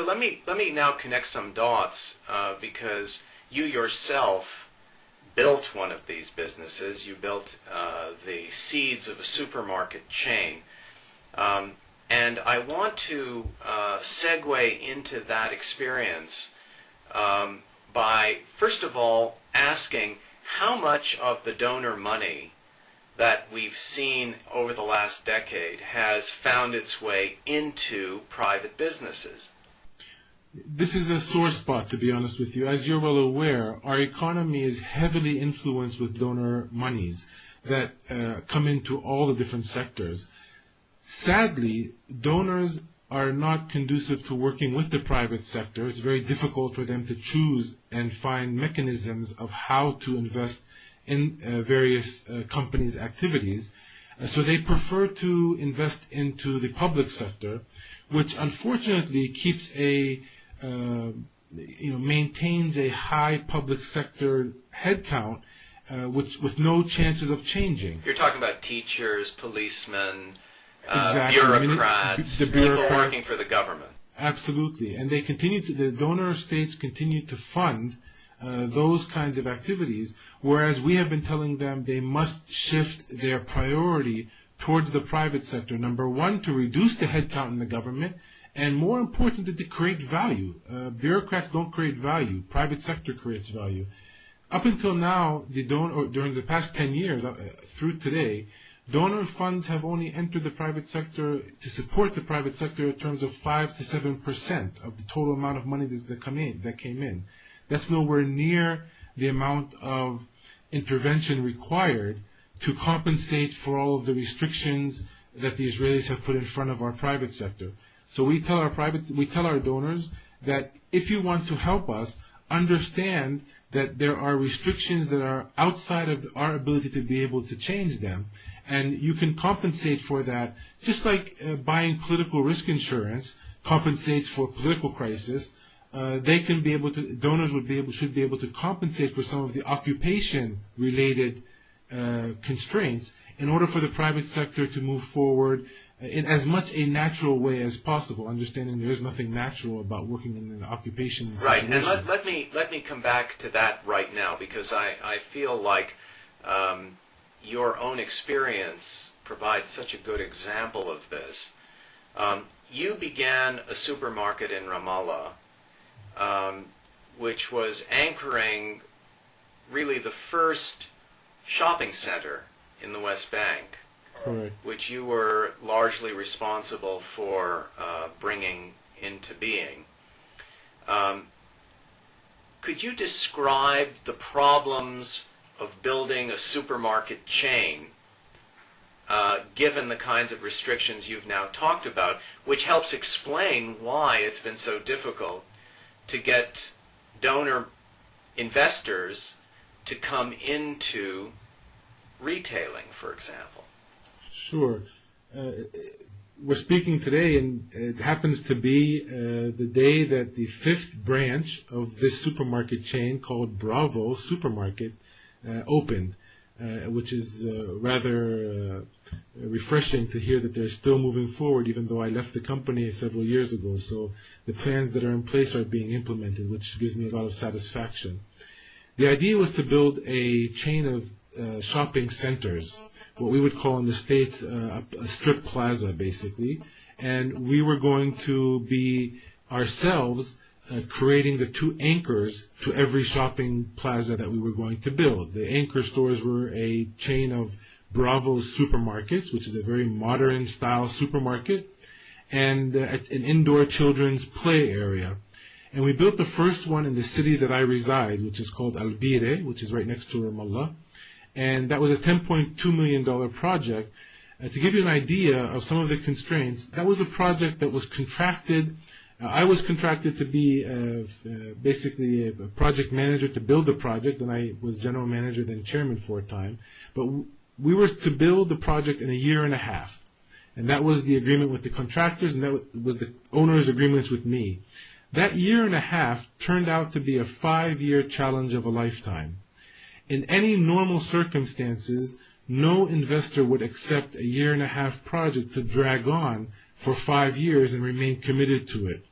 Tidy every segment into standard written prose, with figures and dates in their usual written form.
So let me now connect some dots because you yourself built one of these businesses. You built the seeds of a supermarket chain. And I want to segue into that experience by, first of all, asking how much of the donor money that we've seen over the last decade has found its way into private businesses. This is a sore spot, to be honest with you. As you're well aware, our economy is heavily influenced with donor monies that come into all the different sectors. Sadly, donors are not conducive to working with the private sector. It's very difficult for them to choose and find mechanisms of how to invest in various companies' activities. So they prefer to invest into the public sector, which unfortunately keeps maintains a high public sector headcount, which with no chances of changing. You're talking about teachers, policemen, exactly. bureaucrats, people working for the government. Absolutely, and the donor states continue to fund those kinds of activities, whereas we have been telling them they must shift their priority towards the private sector. Number one, to reduce the headcount in the government, and more importantly, to create value. Bureaucrats don't create value. Private sector creates value. Up until now, during the past 10 years, through today, donor funds have only entered the private sector to support the private sector in terms of 5 to 7% of the total amount of money that came in. That's nowhere near the amount of intervention required to compensate for all of the restrictions that the Israelis have put in front of our private sector. So we tell our donors that if you want to help us, understand that there are restrictions that are outside of our ability to be able to change them. And you can compensate for that, just like buying political risk insurance compensates for political crisis. Donors should be able to compensate for some of the occupation-related constraints in order for the private sector to move forward in as much a natural way as possible, understanding there is nothing natural about working in an occupation situation. Right, and let me come back to that right now, because I feel like your own experience provides such a good example of this. You began a supermarket in Ramallah, which was anchoring really the first shopping center in the West Bank. Correct. Which you were largely responsible for bringing into being. Could you describe the problems of building a supermarket chain, given the kinds of restrictions you've now talked about, which helps explain why it's been so difficult to get donor investors to come into retailing, for example? Sure. We're speaking today, and it happens to be the day that the 5th branch of this supermarket chain called Bravo Supermarket opened, which is rather refreshing to hear that they're still moving forward, even though I left the company several years ago. So the plans that are in place are being implemented, which gives me a lot of satisfaction. The idea was to build a chain of shopping centers, what we would call in the States a strip plaza, basically. And we were going to be ourselves creating the 2 anchors to every shopping plaza that we were going to build. The anchor stores were a chain of Bravo supermarkets, which is a very modern style supermarket, and an indoor children's play area. And we built the first one in the city that I reside, which is called Al-Bire, which is right next to Ramallah. And that was a $10.2 million project. To give you an idea of some of the constraints, that was a project that was contracted. I was contracted to be basically a project manager to build the project, and I was general manager, then chairman for a time. But we were to build the project in a year and a half. And that was the agreement with the contractors, and that was the owner's agreements with me. That year and a half turned out to be a 5-year challenge of a lifetime. In any normal circumstances, no investor would accept a year and a half project to drag on for 5 years and remain committed to it.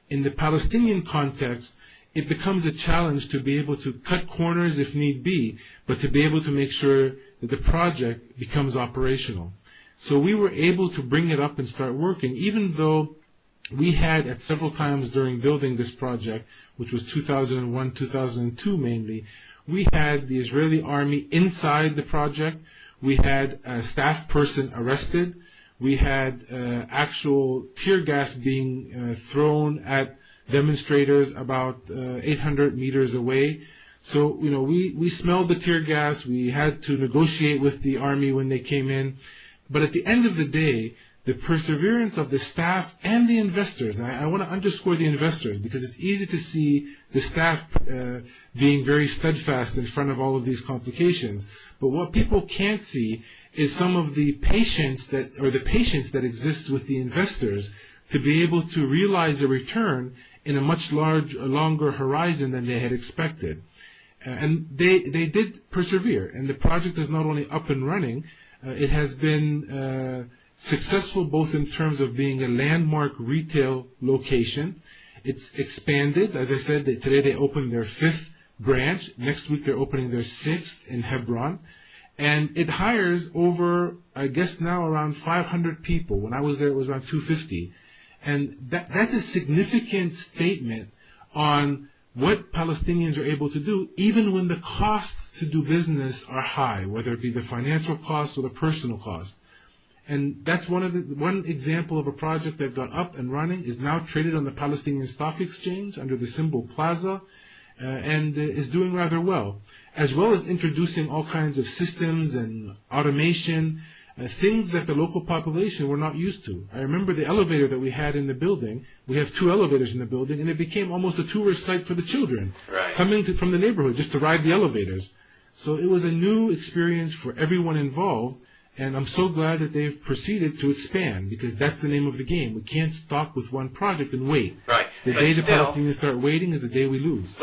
In the Palestinian context, it becomes a challenge to be able to cut corners if need be, but to be able to make sure that the project becomes operational. So we were able to bring it up and start working, even though we had at several times during building this project, which was 2001, 2002 mainly, we had the Israeli army inside the project. We had a staff person arrested. We had actual tear gas being thrown at demonstrators about 800 meters away. So, we smelled the tear gas. We had to negotiate with the army when they came in. But at the end of the day, the perseverance of the staff and the investors, and I want to underscore the investors because it's easy to see the staff being very steadfast in front of all of these complications. But what people can't see is some of the patience that exists with the investors to be able to realize a return in a much longer horizon than they had expected. And they did persevere, and the project is not only up and running, it has been successful both in terms of being a landmark retail location. It's expanded. As I said, today they opened their 5th branch. Next week they're opening their 6th in Hebron. And it hires over, I guess now, around 500 people. When I was there, it was around 250. And that's a significant statement on what Palestinians are able to do, even when the costs to do business are high, whether it be the financial cost or the personal cost. And that's one example of a project that got up and running, is now traded on the Palestinian Stock Exchange under the symbol Plaza, and is doing rather well as introducing all kinds of systems and automation, things that the local population were not used to. I remember the elevator that we had in the building. We have 2 elevators in the building, and it became almost a tourist site for the children coming from the neighborhood just to ride the elevators. So it was a new experience for everyone involved. And I'm so glad that they've proceeded to expand, because that's the name of the game. We can't stop with one project and wait. Right. The day the Palestinians start waiting is the day we lose.